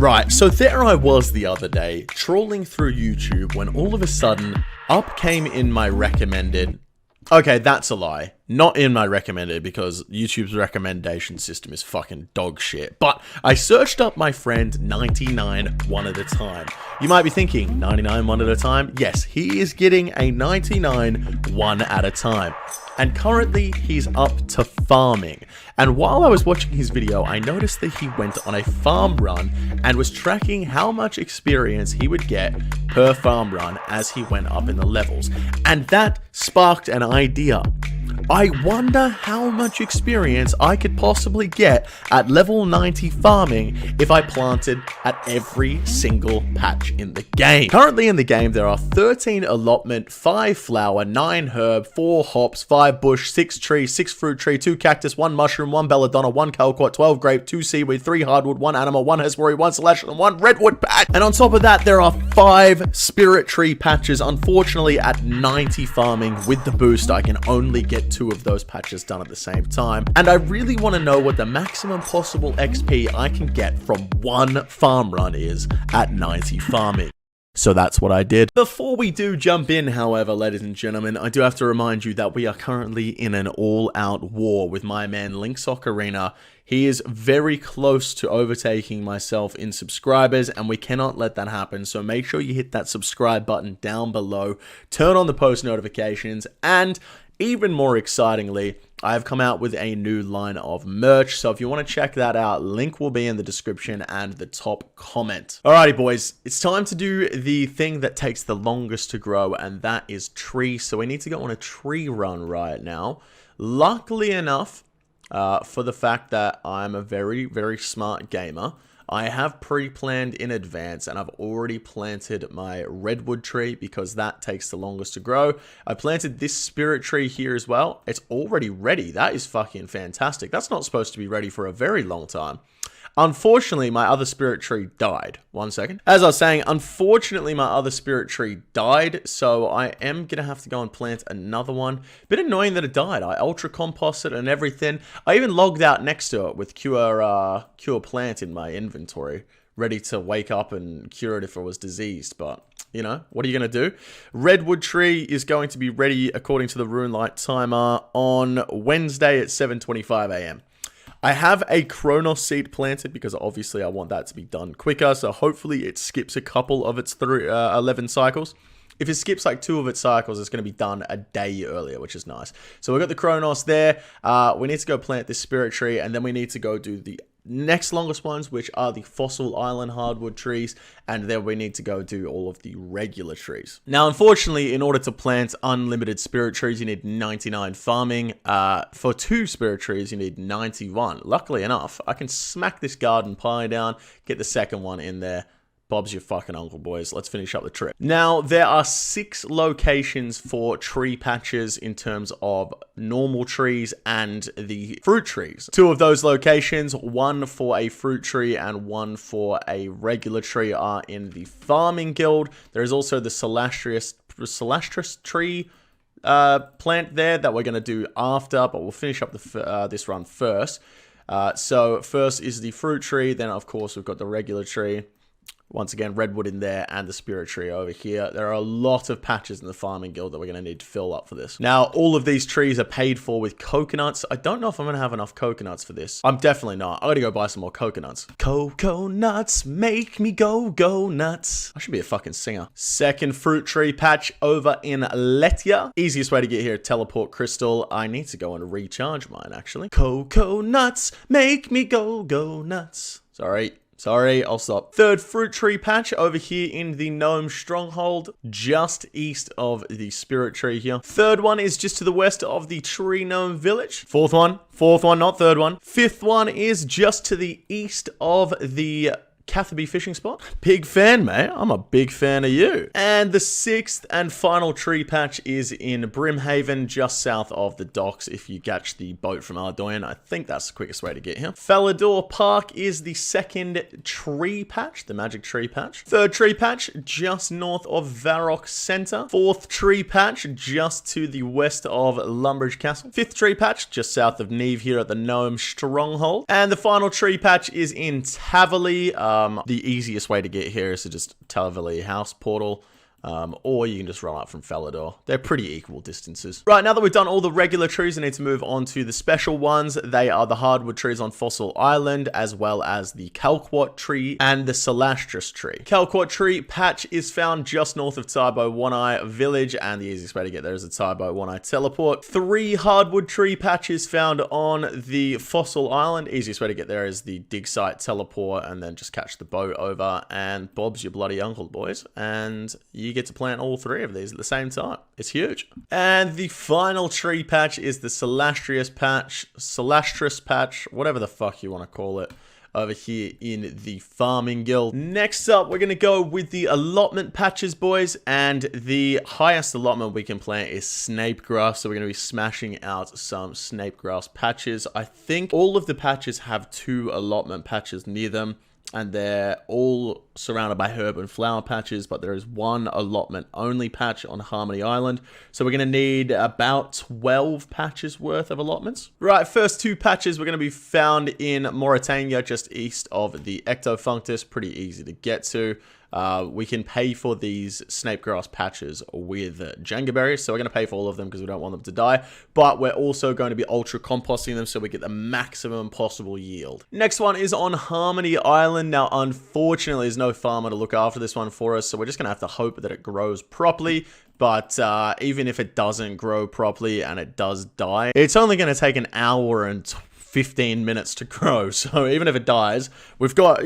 Right, so there I was the other day, trawling through YouTube when all of a sudden, up came in my recommended. Okay, that's a lie. Not in my recommended, because YouTube's recommendation system is fucking dog shit. But I searched up my friend 99 one at a time. You might be thinking, 99 one at a time? Yes, he is getting a 99 one at a time. And currently, he's up to farming. And while I was watching his video, I noticed that he went on a farm run and was tracking how much experience he would get per farm run as he went up in the levels. And that sparked an idea. I wonder how much experience I could possibly get at level 90 farming if I planted at every single patch in the game. Currently in the game, there are 13 allotment, 5 flower, 9 herb, 4 hops, 5 bush, 6 tree, 6 fruit tree, 2 cactus, 1 mushroom, 1 belladonna, 1 calquat, 12 grape, 2 seaweed, 3 hardwood, 1 animal, 1 hespery, 1 celestial, and 1 redwood patch. And on top of that, there are 5 spirit tree patches. Unfortunately, at 90 farming with the boost, I can only get 2 of those patches done at the same time. And I really want to know what the maximum possible XP I can get from 1 farm run is at 90 farming. So that's what I did. Before we do jump in, however, ladies and gentlemen, I do have to remind you that we are currently in an all-out war with my man Link's Ocarina. He is very close to overtaking myself in subscribers, and we cannot let that happen. So make sure you hit that subscribe button down below, turn on the post notifications, and even more excitingly, I have come out with a new line of merch, so if you want to check that out, link will be in the description and the top comment. Alrighty boys, it's time to do the thing that takes the longest to grow, and that is trees. So we need to go on a tree run right now. Luckily enough, for the fact that I'm a very, very smart gamer, I have pre-planned in advance, and I've already planted my redwood tree because that takes the longest to grow. I planted this spirit tree here as well. It's already ready. That is fucking fantastic. That's not supposed to be ready for a very long time. Unfortunately, my other spirit tree died. One second. As I was saying, unfortunately, my other spirit tree died, so I am going to have to go and plant another one. Bit annoying that it died. I ultra composted and everything. I even logged out next to it with cure plant in my inventory, ready to wake up and cure it if it was diseased, but you know, what are you going to do? Redwood tree is going to be ready according to the Runelight timer on Wednesday at 7:25 AM. I have a Chronos seed planted because obviously I want that to be done quicker. So hopefully it skips a couple of its 11 cycles. If it skips like 2 of its cycles, it's going to be done a day earlier, which is nice. So we've got the Chronos there. We need to go plant this spirit tree, and then we need to go do the next longest ones, which are the Fossil Island hardwood trees, and then we need to go do all of the regular trees. Now, unfortunately, in order to plant unlimited spirit trees, you need 99 farming. For 2 spirit trees, you need 91. Luckily enough, I can smack this garden pie down, get the second one in there. Bob's your fucking uncle, boys. Let's finish up the trip. Now, there are 6 locations for tree patches in terms of normal trees and the fruit trees. 2 of those locations, 1 for a fruit tree and 1 for a regular tree, are in the farming guild. There is also the Celastris tree plant there that we're going to do after, but we'll finish up this run first. So first is the fruit tree, then of course we've got the regular tree. Once again, redwood in there and the spirit tree over here. There are a lot of patches in the farming guild that we're going to need to fill up for this. Now, all of these trees are paid for with coconuts. I don't know if I'm going to have enough coconuts for this. I'm definitely not. I got to go buy some more coconuts. Coconuts make me go nuts. I should be a fucking singer. Second fruit tree patch over in Letia. Easiest way to get here, teleport crystal. I need to go and recharge mine, actually. Coconuts make me go nuts. Sorry, I'll stop. Third fruit tree patch over here in the Gnome Stronghold, just east of the spirit tree here. Third one is just to the west of the Tree Gnome Village. Fourth one, not third one. Fifth one is just to the east of the Catherby fishing spot. Big fan, mate. I'm a big fan of you. And the 6th and final tree patch is in Brimhaven, just south of the docks if you catch the boat from Ardoin. I think that's the quickest way to get here. Falador Park is the 2nd tree patch, the magic tree patch. 3rd tree patch, just north of Varrock Center. 4th tree patch, just to the west of Lumbridge Castle. 5th tree patch, just south of Neve here at the Gnome Stronghold. And the final tree patch is in Taverley, The easiest way to get here is to just Talavali House portal. Or you can just run up from Felidor. They're pretty equal distances. Right, now that we've done all the regular trees, I need to move on to the special ones. They are the hardwood trees on Fossil Island, as well as the Calquat tree and the Celastris tree. Calquat tree patch is found just north of Tybo One Eye village, and the easiest way to get there is a Tybo One Eye teleport. 3 hardwood tree patches found on the Fossil Island. Easiest way to get there is the dig site teleport, and then just catch the boat over, and Bob's your bloody uncle, boys. And you get to plant all 3 of these at the same time. It's huge. And the final tree patch is the Celastris patch, whatever the fuck you want to call it, over here in the farming guild. Next up, we're going to go with the allotment patches, boys, and the highest allotment we can plant is snape grass, so we're going to be smashing out some snape grass patches. I think all of the patches have 2 allotment patches near them, and they're all surrounded by herb and flower patches, but there is 1 allotment only patch on Harmony Island. So we're going to need about 12 patches worth of allotments. Right, first 2 patches we're going to be found in Mauritania, just east of the Ectofunctus. Pretty easy to get to. We can pay for these snape grass patches with Jenga berries, so we're going to pay for all of them because we don't want them to die, but we're also going to be ultra composting them so we get the maximum possible yield. Next one is on Harmony Island. Now, unfortunately, there's no farmer to look after this one for us, so we're just going to have to hope that it grows properly. But even if it doesn't grow properly and it does die, it's only going to take an hour and 15 minutes to grow. So even if it dies, we've got,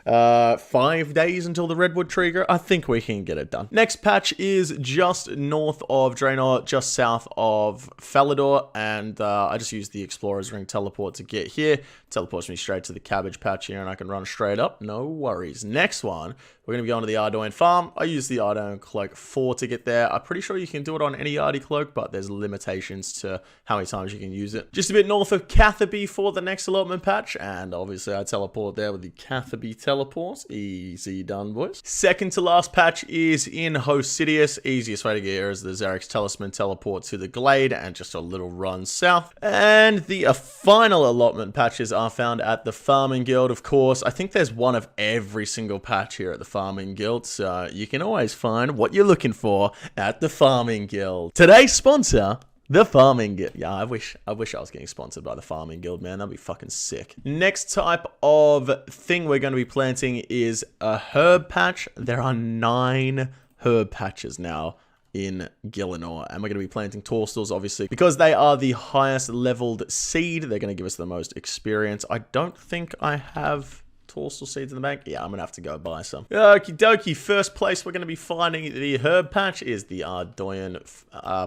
5 days until the redwood tree grows. I think we can get it done. Next patch is just north of Draenor, just south of Felidor, and I just used the Explorer's Ring teleport to get here. Teleports me straight to the cabbage patch here, and I can run straight up. No worries. Next one, we're going to be going to the Ardoin Farm. I used the Ardoin Cloak 4 to get there. I'm pretty sure you can do it on any Ardy Cloak, but there's limitations to how many times you can use it. Just a bit north of Catherby for the next allotment patch, and obviously I teleport there with the Catherby teleport. Easy done, boys. Second to last patch is in Hosidius. Easiest way to get here is the Xerix Talisman teleport to the Glade, and just a little run south. And the final allotment patches are found at the Farming Guild, of course. I think there's one of every single patch here at the Farming Guild, so you can always find what you're looking for at the Farming Guild. Today's sponsor, the Farming Guild. Yeah, I wish I was getting sponsored by the Farming Guild, man. That'd be fucking sick. Next type of thing we're going to be planting is a herb patch. There are 9 herb patches now in Gielinor, and we're going to be planting Torstals, obviously, because they are the highest leveled seed. They're going to give us the most experience. I don't think I have Torstal seeds in the bank. Yeah, I'm going to have to go buy some. Okie dokie. First place we're going to be finding the herb patch is the Ardoin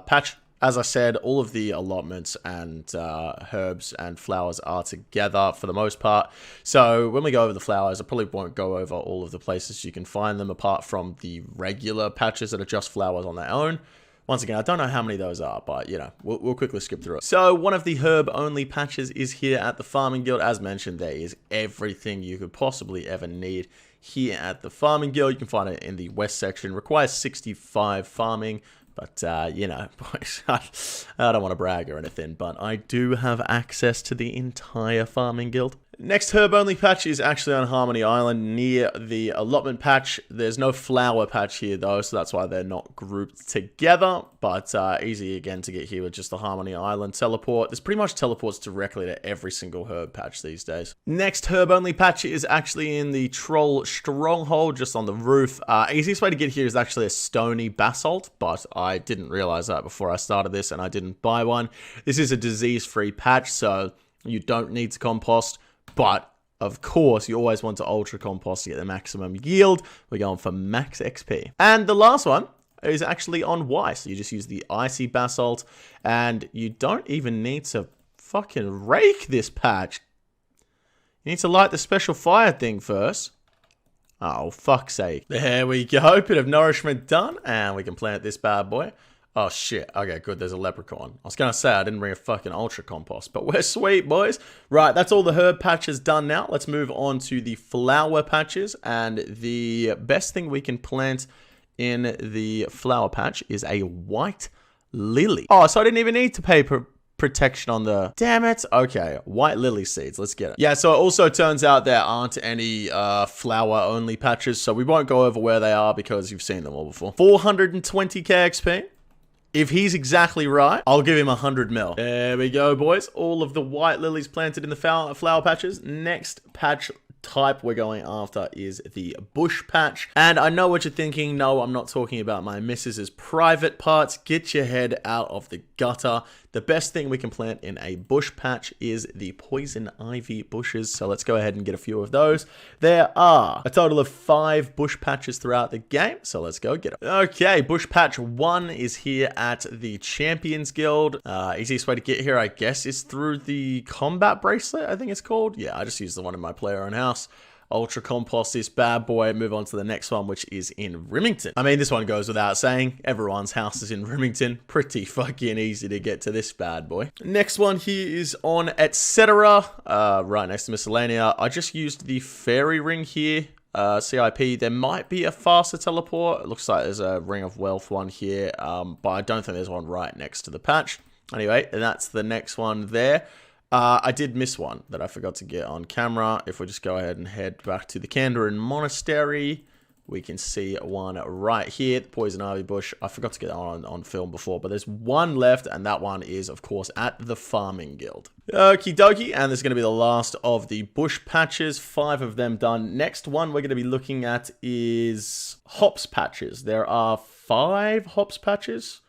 Patch. As I said, all of the allotments and herbs and flowers are together for the most part. So when we go over the flowers, I probably won't go over all of the places you can find them apart from the regular patches that are just flowers on their own. Once again, I don't know how many those are, but, we'll quickly skip through it. So one of the herb-only patches is here at the Farming Guild. As mentioned, there is everything you could possibly ever need here at the Farming Guild. You can find it in the west section. Requires 65 farming. But, boys, I don't want to brag or anything, but I do have access to the entire Farming Guild. Next herb-only patch is actually on Harmony Island near the allotment patch. There's no flower patch here, though, so that's why they're not grouped together. But easy, again, to get here with just the Harmony Island teleport. There's pretty much teleports directly to every single herb patch these days. Next herb-only patch is actually in the Troll Stronghold, just on the roof. Easiest way to get here is actually a stony basalt, but I didn't realize that before I started this, and I didn't buy one. This is a disease-free patch, so you don't need to compost. But, of course, you always want to ultra compost to get the maximum yield. We're going for max XP. And the last one is actually on Weiss. You just use the Icy Basalt, and you don't even need to fucking rake this patch. You need to light the special fire thing first. Oh, fuck's sake. There we go. Bit of nourishment done, and we can plant this bad boy. Oh, shit. Okay, good. There's a leprechaun. I was going to say I didn't bring a fucking ultra compost, but we're sweet, boys. Right, that's all the herb patches done now. Let's move on to the flower patches. And the best thing we can plant in the flower patch is a white lily. Oh, so I didn't even need to pay protection on the... Damn it. Okay, white lily seeds. Let's get it. Yeah, so it also turns out there aren't any flower-only patches, so we won't go over where they are because you've seen them all before. 420k XP. If he's exactly right, I'll give him 100 mil. There we go, boys. All of the white lilies planted in the flower patches. Next patch type we're going after is the bush patch. And I know what you're thinking. No, I'm not talking about my missus's private parts. Get your head out of the gutter. The best thing we can plant in a bush patch is the poison ivy bushes. So let's go ahead and get a few of those. There are a total of 5 bush patches throughout the game. So let's go get them. Okay, bush patch 1 is here at the Champions Guild. Easiest way to get here, I guess, is through the combat bracelet, I think it's called. Yeah, I just used the one in my player own house. Ultra compost this bad boy. Move on to the next one, which is in Rimington. I mean, this one goes without saying. Everyone's house is in Rimington. Pretty fucking easy to get to this bad boy. Next one here is on Etc. Right next to Miscellanea. I just used the fairy ring here. CIP. There might be a faster teleport. It looks like there's a Ring of Wealth one here, but I don't think there's one right next to the patch. Anyway, and that's the next one there. I did miss one that I forgot to get on camera. If we just go ahead and head back to the Kandarin Monastery, we can see one right here, the Poison Ivy Bush. I forgot to get that on film before, but there's one left, and that one is, of course, at the Farming Guild. Okie dokie, and this is going to be the last of the bush patches. 5 of them done. Next one we're going to be looking at is hops patches. There are 5 hops patches.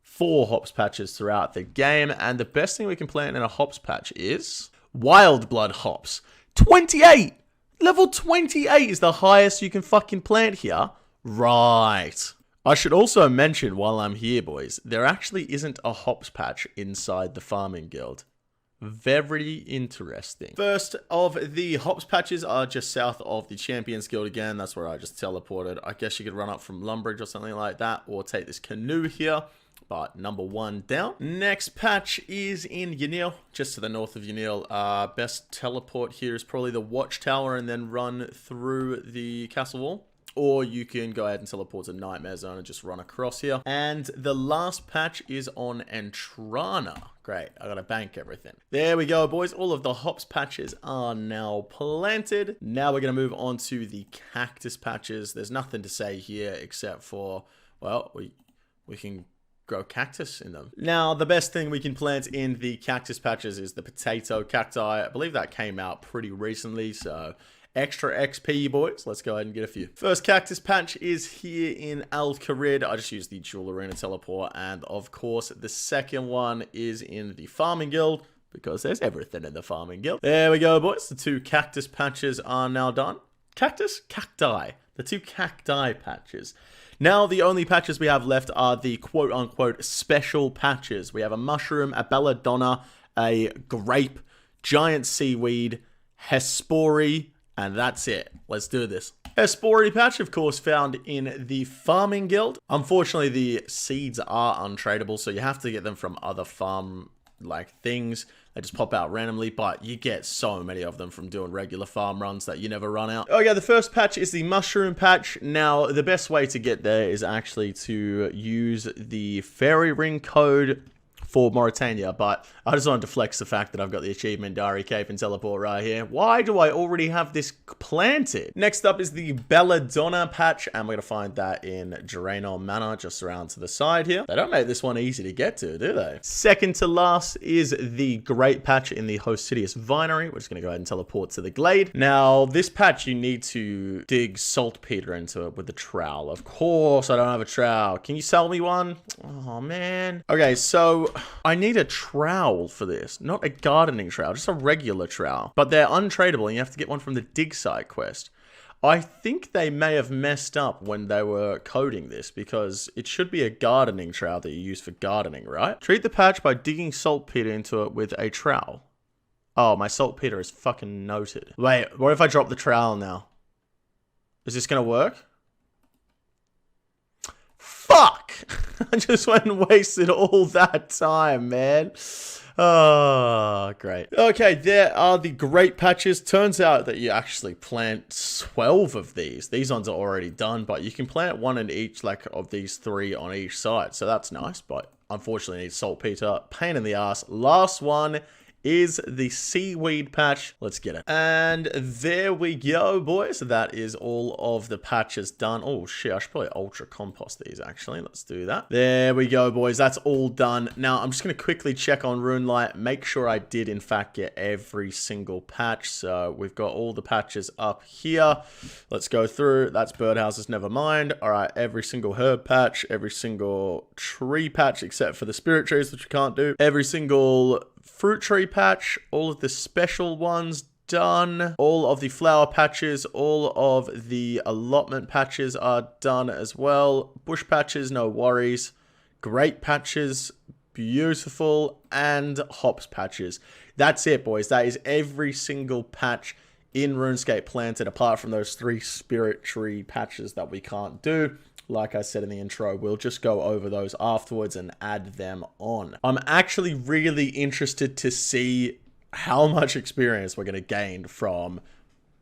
4 hops patches throughout the game, and the best thing we can plant in a hops patch is wild blood hops. 28! Level 28 is the highest you can fucking plant here. Right. I should also mention while I'm here, boys, there actually isn't a hops patch inside the Farming Guild. Very interesting. First of the hops patches are just south of the Champions Guild again. That's where I just teleported. I guess you could run up from Lumbridge or something like that, or take this canoe here. But number 1 down. Next patch is in Yanil, just to the north of Yanil. Best teleport here is probably the Watchtower and then run through the castle wall. Or you can go ahead and teleport to Nightmare Zone and just run across here. And the last patch is on Entrana. Great, I gotta bank everything. There we go, boys. All of the hops patches are now planted. Now we're gonna move on to the cactus patches. There's nothing to say here except for, well, we can grow cactus in them. Now, the best thing we can plant in the cactus patches is the potato cacti. I believe that came out pretty recently, so extra XP, boys. Let's go ahead and get a few. First cactus patch is here in Al Kharid. I just used the Jewel Arena teleport, and of course, the second one is in the Farming Guild, because there's everything in the Farming Guild. There we go, boys. The 2 cactus patches are now done. Cactus? Cacti. The 2 cacti patches. Now, the only patches we have left are the quote-unquote special patches. We have a mushroom, a belladonna, a grape, giant seaweed, hespori, and that's it. Let's do this. Hespori patch, of course, found in the Farming Guild. Unfortunately, the seeds are untradeable, so you have to get them from other farm things. They just pop out randomly, but you get so many of them from doing regular farm runs that you never run out. Okay, the first patch is the mushroom patch. Now, the best way to get there is actually to use the fairy ring code for Mauritania, but I just wanted to flex the fact that I've got the achievement Diary Cape and Teleport right here. Why do I already have this planted? Next up is the Belladonna patch, and we're going to find that in Draenor Manor, just around to the side here. They don't make this one easy to get to, do they? Second to last is the Great patch in the Hosidius Vinery. We're just going to go ahead and teleport to the Glade. Now, this patch, you need to dig saltpeter into it with the trowel. Of course, I don't have a trowel. Can you sell me one? Oh, man. Okay, so I need a trowel for this, not a gardening trowel, just a regular trowel. But they're untradeable, and you have to get one from the dig site quest. I think they may have messed up when they were coding this, because it should be a gardening trowel that you use for gardening, right? Treat the patch by digging saltpeter into it with a trowel. Oh, my saltpeter is fucking noted. Wait, what if I drop the trowel now? Is this gonna work? Fuck! I just went and wasted all that time, man. Oh, great. Okay, there are the great patches. Turns out that you actually plant 12 of these. These ones are already done, but you can plant one in each, like, of these 3 on each side. So that's nice, but unfortunately needs saltpeter. Pain in the ass. Last one is the seaweed patch. Let's get it. And there we go, boys. That is all of the patches done. Oh, shit. I should probably ultra compost these, actually. Let's do that. There we go, boys. That's all done. Now, I'm just going to quickly check on RuneLite, make sure I did, in fact, get every single patch. So we've got all the patches up here. Let's go through. That's birdhouses, never mind. All right, every single herb patch, every single tree patch, except for the spirit trees, which you can't do. Every single fruit tree patch, all of the special ones done, all of the flower patches, all of the allotment patches are done as well. Bush patches, no worries. Great patches, beautiful, and hops patches. That's it, boys. That is every single patch in RuneScape planted, apart from those 3 spirit tree patches that we can't do. Like I said in the intro, we'll just go over those afterwards and add them on. I'm actually really interested to see how much experience we're going to gain from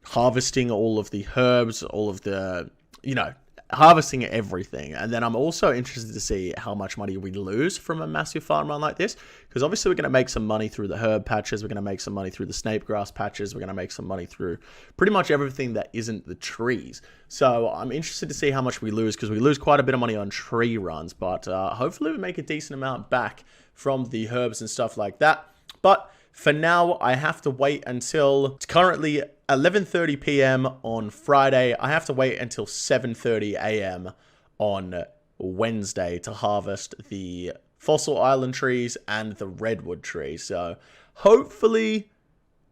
harvesting all of the herbs, all of the, you know, harvesting everything. And then I'm also interested to see how much money we lose from a massive farm run like this, because obviously we're going to make some money through the herb patches, we're going to make some money through the snape grass patches, we're going to make some money through pretty much everything that isn't the trees. So I'm interested to see how much we lose, because we lose quite a bit of money on tree runs, but hopefully we make a decent amount back from the herbs and stuff like that. But for now, I have to wait until, it's currently 11:30 p.m. on Friday. I have to wait until 7:30 a.m. on Wednesday to harvest the Fossil Island trees and the Redwood tree. So hopefully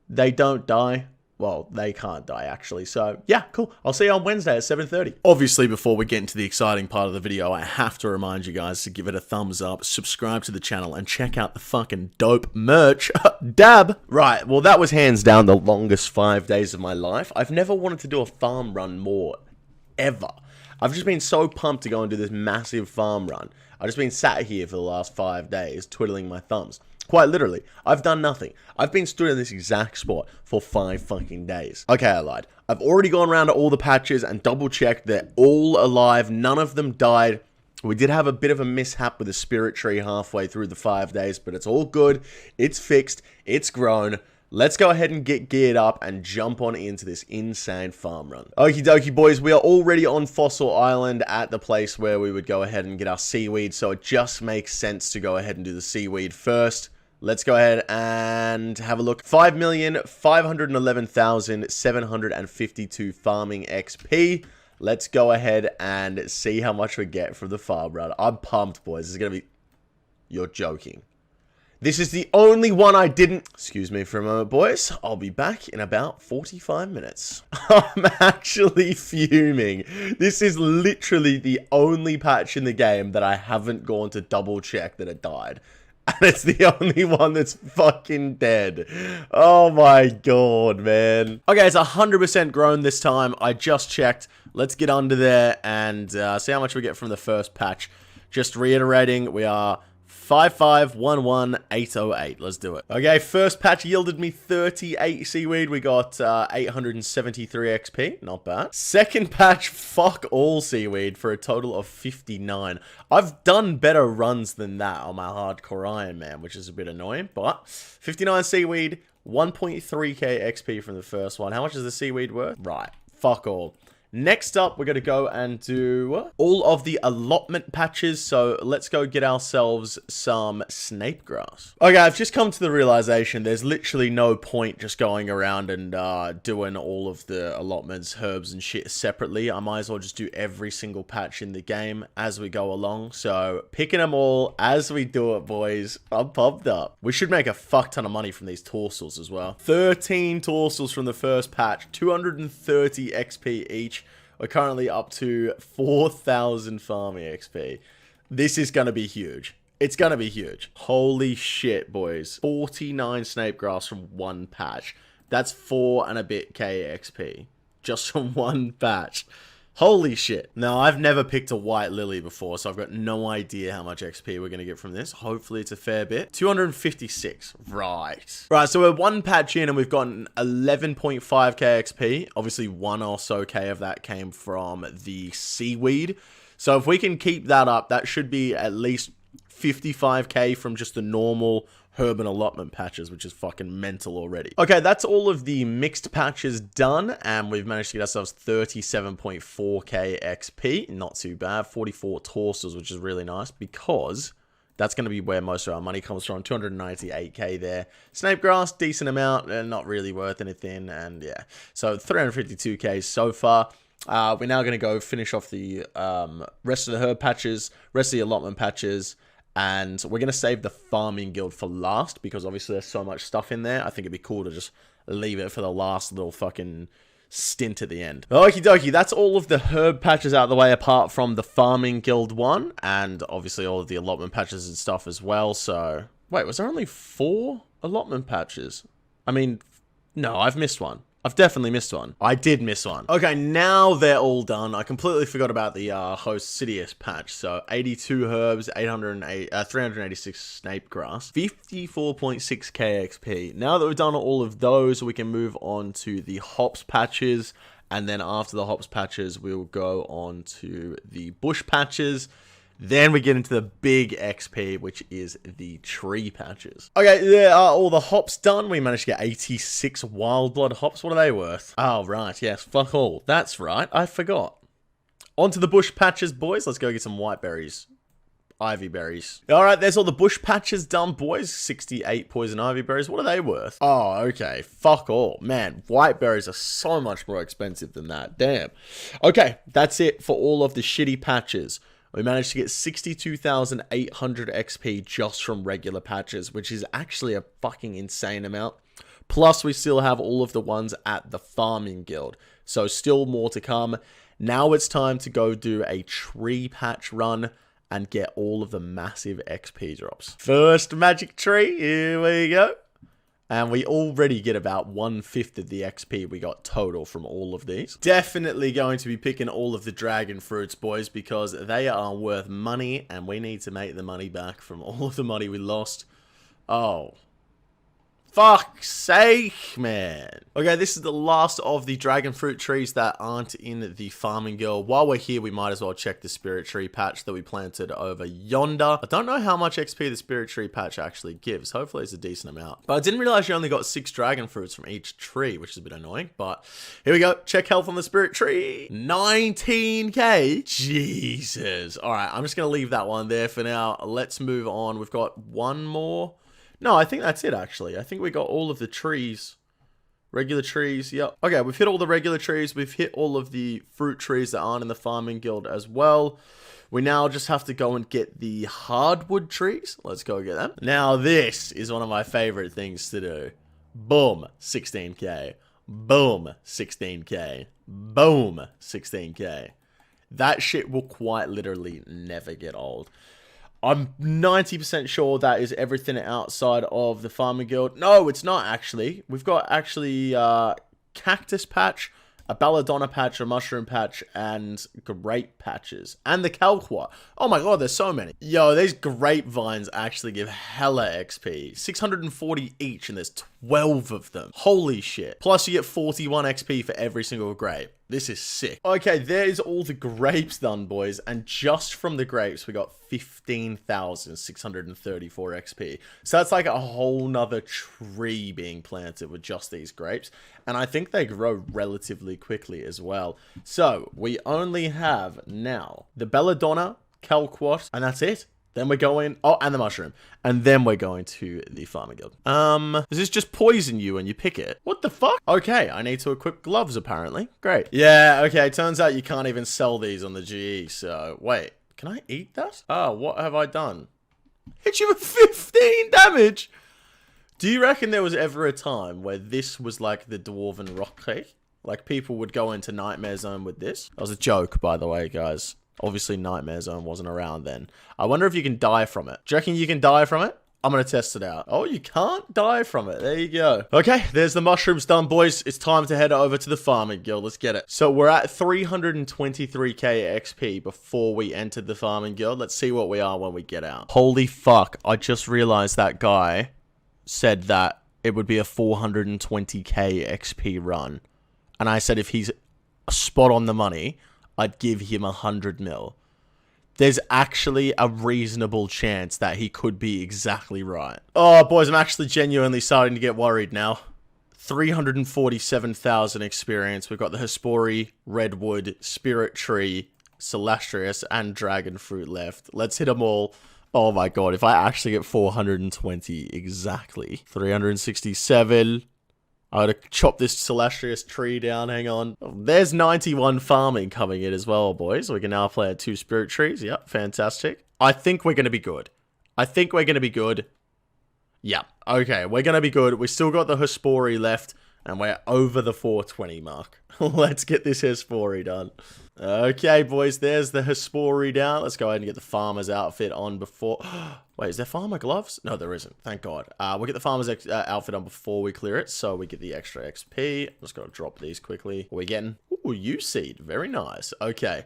they don't die. Well, they can't die, actually. So, yeah, cool. I'll see you on Wednesday at 7:30. Obviously, before we get into the exciting part of the video, I have to remind you guys to give it a thumbs up, subscribe to the channel, and check out the fucking dope merch. Dab! Right, well, that was hands down the longest 5 days of my life. I've never wanted to do a farm run more, ever. I've just been so pumped to go and do this massive farm run. I've just been sat here for the last 5 days, twiddling my thumbs. Quite literally, I've done nothing. I've been stood in this exact spot for 5 fucking days. Okay, I lied. I've already gone around to all the patches and double-checked they're all alive. None of them died. We did have a bit of a mishap with the spirit tree halfway through the 5 days, but it's all good. It's fixed. It's grown. Let's go ahead and get geared up and jump on into this insane farm run. Okie dokie, boys. We are already on Fossil Island at the place where we would go ahead and get our seaweed, so it just makes sense to go ahead and do the seaweed first. Let's go ahead and have a look. 5,511,752 farming XP. Let's go ahead and see how much we get from the farm run. I'm pumped, boys. This is going to be... You're joking. This is the only one I didn't... Excuse me for a moment, boys. I'll be back in about 45 minutes. I'm actually fuming. This is literally the only patch in the game that I haven't gone to double check that it died. And it's the only one that's fucking dead. Oh my god, man. Okay, it's 100% grown this time. I just checked. Let's get under there and see how much we get from the first patch. Just reiterating, we are 5511808. Let's do it. Okay, first patch yielded me 38 seaweed. We got 873 XP. Not bad. Second patch, fuck all seaweed for a total of 59. I've done better runs than that on my hardcore Iron Man, which is a bit annoying, but 59 seaweed, 1.3k XP from the first one. How much is the seaweed worth? Right, fuck all. Next up, we're going to go and do all of the allotment patches. So let's go get ourselves some snape grass. Okay, I've just come to the realization there's literally no point just going around and doing all of the allotments, herbs, and shit separately. I might as well just do every single patch in the game as we go along. So picking them all as we do it, boys. I'm pumped up. We should make a fuck ton of money from these torsals as well. 13 torsals from the first patch, 230 XP each. We're currently up to 4,000 farming XP. This is going to be huge. It's going to be huge. Holy shit, boys. 49 snape grass from one patch. That's 4 and a bit K XP. Just from one patch. Holy shit. Now, I've never picked a white lily before, so I've got no idea how much XP we're going to get from this. Hopefully, it's a fair bit. 256. Right. Right, so we're one patch in, and we've gotten 11.5k XP. Obviously, 1 or so k of that came from the seaweed. So if we can keep that up, that should be at least 55k from just the normal herb and allotment patches, which is fucking mental already. Okay, that's all of the mixed patches done, and we've managed to get ourselves 37.4k XP. Not too bad. 44 torsos, which is really nice, because that's going to be where most of our money comes from. 298k there. Snape grass, decent amount, and not really worth anything, and yeah. So 352k so far. We're now going to go finish off the rest of the herb patches, rest of the allotment patches, and we're going to save the farming guild for last, because obviously there's so much stuff in there. I think it'd be cool to just leave it for the last little fucking stint at the end. Okie dokie, that's all of the herb patches out of the way, apart from the farming guild one, and obviously all of the allotment patches and stuff as well. So, wait, was there only 4 allotment patches? I mean, no, I've missed one. I've definitely missed one. I did miss one. Okay, now they're all done. I completely forgot about the Host Sidious patch. So 82 herbs, 386 snape grass, 54.6k XP. Now that we've done all of those, we can move on to the hops patches. And then after the hops patches, we'll go on to the bush patches. Then we get into the big XP, which is the tree patches. Okay, there are all the hops done. We managed to get 86 wild blood hops. What are they worth? Oh, right. Yes, fuck all. That's right. I forgot. On to the bush patches, boys. Let's go get some white berries. Ivy berries. All right, there's all the bush patches done, boys. 68 poison ivy berries. What are they worth? Oh, okay. Fuck all. Man, white berries are so much more expensive than that. Damn. Okay, that's it for all of the shitty patches. We managed to get 62,800 XP just from regular patches, which is actually a fucking insane amount. Plus, we still have all of the ones at the farming guild. So, still more to come. Now it's time to go do a tree patch run and get all of the massive XP drops. First magic tree, here we go. And we already get about 1/5 of the XP we got total from all of these. Definitely going to be picking all of the dragon fruits, boys, because they are worth money, and we need to make the money back from all of the money we lost. Oh. Fuck's sake, man. Okay, this is the last of the dragon fruit trees that aren't in the farming guild. While we're here, we might as well check the spirit tree patch that we planted over yonder. I don't know how much XP the spirit tree patch actually gives. Hopefully it's a decent amount. But I didn't realize you only got 6 dragon fruits from each tree, which is a bit annoying. But here we go. Check health on the spirit tree. 19k. Jesus. All right, I'm just going to leave that one there for now. Let's move on. We've got one more. No, I think that's it, actually. I think we got all of the trees. Regular trees, yep. Okay, we've hit all the regular trees. We've hit all of the fruit trees that aren't in the farming guild as well. We now just have to go and get the hardwood trees. Let's go get them. Now, this is one of my favorite things to do. Boom, 16k. Boom, 16k. Boom, 16k. That shit will quite literally never get old. I'm 90% sure that is everything outside of the farming guild. No, it's not actually. We've got actually cactus patch, a belladonna patch, a mushroom patch, and grape patches. And the calquat. Oh my god, there's so many. Yo, these grapevines actually give hella XP. 640 each, and there's 12 of them. Holy shit. Plus you get 41 XP for every single grape. This is sick. Okay, there's all the grapes done, boys. And just from the grapes, we got 15,634 XP. So that's like a whole nother tree being planted with just these grapes. And I think they grow relatively quickly as well. So we only have now the belladonna, calquat, and that's it. Then we're going... Oh, and the mushroom. And then we're going to the farming guild. Does this just poison you when you pick it? What the fuck? Okay, I need to equip gloves, apparently. Great. Yeah, okay, turns out you can't even sell these on the GE, so... Wait, can I eat that? Oh, what have I done? Hit you with 15 damage! Do you reckon there was ever a time where this was like the Dwarven Rock Cake? Like, people would go into Nightmare Zone with this? That was a joke, by the way, guys. Obviously, Nightmare Zone wasn't around then. I wonder if you can die from it. Do you reckon you can die from it? I'm going to test it out. Oh, you can't die from it. There you go. Okay, there's the mushrooms done, boys. It's time to head over to the farming guild. Let's get it. So we're at 323k XP before we entered the farming guild. Let's see what we are when we get out. Holy fuck. I just realized that guy said that it would be a 420k XP run. And I said if he's spot on the money, I'd give him 100 mil. There's actually a reasonable chance that he could be exactly right. Oh, boys, I'm actually genuinely starting to get worried now. 347,000 experience. We've got the Hespori, Redwood, Spirit Tree, Celastrius, and Dragon Fruit left. Let's hit them all. Oh my god, if I actually get 420 exactly. 367. I gotta chop this Celastrius tree down, hang on. There's 91 farming coming in as well, boys. We can now plant 2 Spirit Trees. Yep, fantastic. I think we're gonna be good. Yeah, okay, we're gonna be good. We still got the Hespori left, and we're over the 420 mark. Let's get this Hespori done. Okay, boys, there's the Hespori down. Let's go ahead and get the farmer's outfit on before... Wait, is there farmer gloves? No, there isn't. Thank God. We'll get the farmer's outfit on before we clear it, so we get the extra XP. I'm just going to drop these quickly. What are we getting? Ooh, U-seed. Very nice. Okay.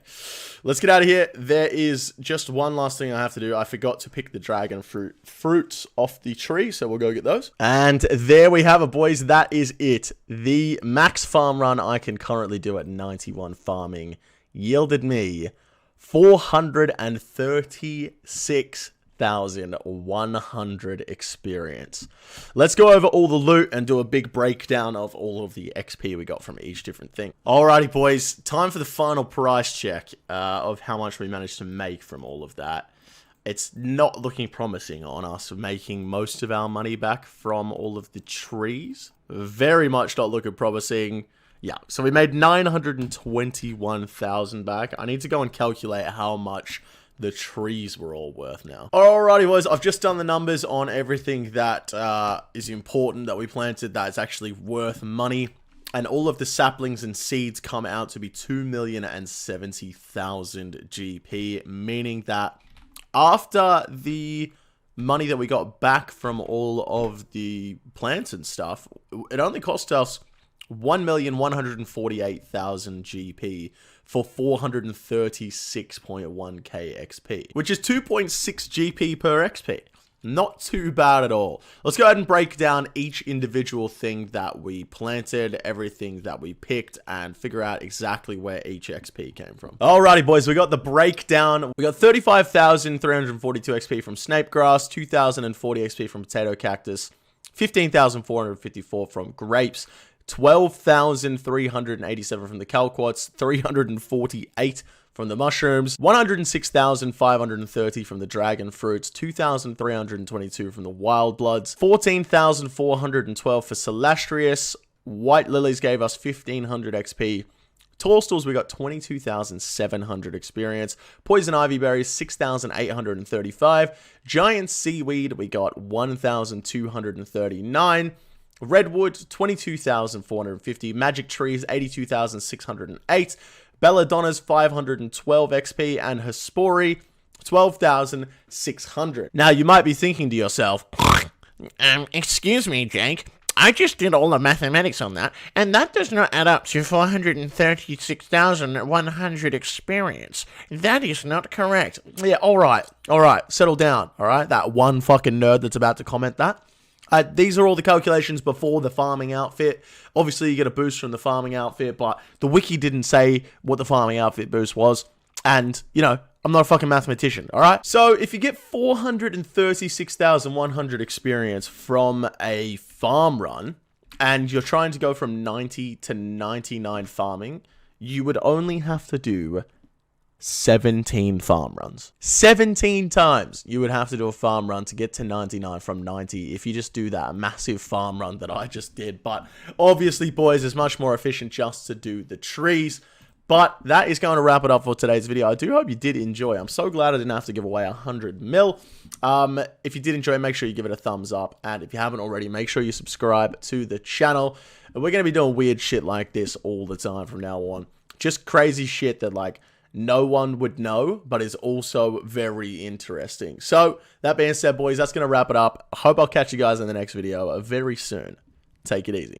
Let's get out of here. There is just one last thing I have to do. I forgot to pick the dragon fruits off the tree, so we'll go get those. And there we have it, boys. That is it. The max farm run I can currently do at 91 farming yielded me 436,100 experience. Let's go over all the loot and do a big breakdown of all of the XP we got from each different thing. Alrighty, boys, time for the final price check of how much we managed to make from all of that. It's not looking promising on us making most of our money back from all of the trees. Very much not looking promising. Yeah, so we made 921,000 back. I need to go and calculate how much the trees were all worth now. Alrighty, boys, I've just done the numbers on everything that is important that we planted that is actually worth money. And all of the saplings and seeds come out to be 2,070,000 GP, meaning that after the money that we got back from all of the plants and stuff, it only cost us 1,148,000 GP for 436.1k XP, which is 2.6 GP per XP. Not too bad at all. Let's go ahead and break down each individual thing that we planted, everything that we picked, and figure out exactly where each XP came from. Alrighty, boys, we got the breakdown. We got 35,342 XP from snape grass, 2,040 XP from potato cactus, 15,454 from grapes, 12,387 from the calquats, 348 from the mushrooms, 106,530 from the dragon fruits, 2,322 from the wild bloods, 14,412 for Celastrius, white lilies gave us 1,500 XP, toadstools we got 22,700 experience, poison ivy berries 6,835, giant seaweed we got 1,239, redwood 22,450, magic trees 82,608, belladonna's 512 XP, and hespori 12,600. Now you might be thinking to yourself, excuse me, Jake, I just did all the mathematics on that, and that does not add up to 436,100 experience. That is not correct. Yeah, alright, settle down, alright? That one fucking nerd that's about to comment that. These are all the calculations before the farming outfit. Obviously, you get a boost from the farming outfit, but the wiki didn't say what the farming outfit boost was. And, you know, I'm not a fucking mathematician, alright? So, if you get 436,100 experience from a farm run, and you're trying to go from 90 to 99 farming, you would only have to do 17 farm runs. 17 times you would have to do a farm run to get to 99 from 90 if you just do that massive farm run that I just did. But obviously, boys, it's much more efficient just to do the trees. But that is going to wrap it up for today's video. I do hope you did enjoy. I'm so glad I didn't have to give away 100 mil. If you did enjoy, make sure you give it a thumbs up. And if you haven't already, make sure you subscribe to the channel. We're going to be doing weird shit like this all the time from now on. Just crazy shit that, like, no one would know, but is also very interesting. So, that being said, boys, that's going to wrap it up. I hope I'll catch you guys in the next video very soon. Take it easy.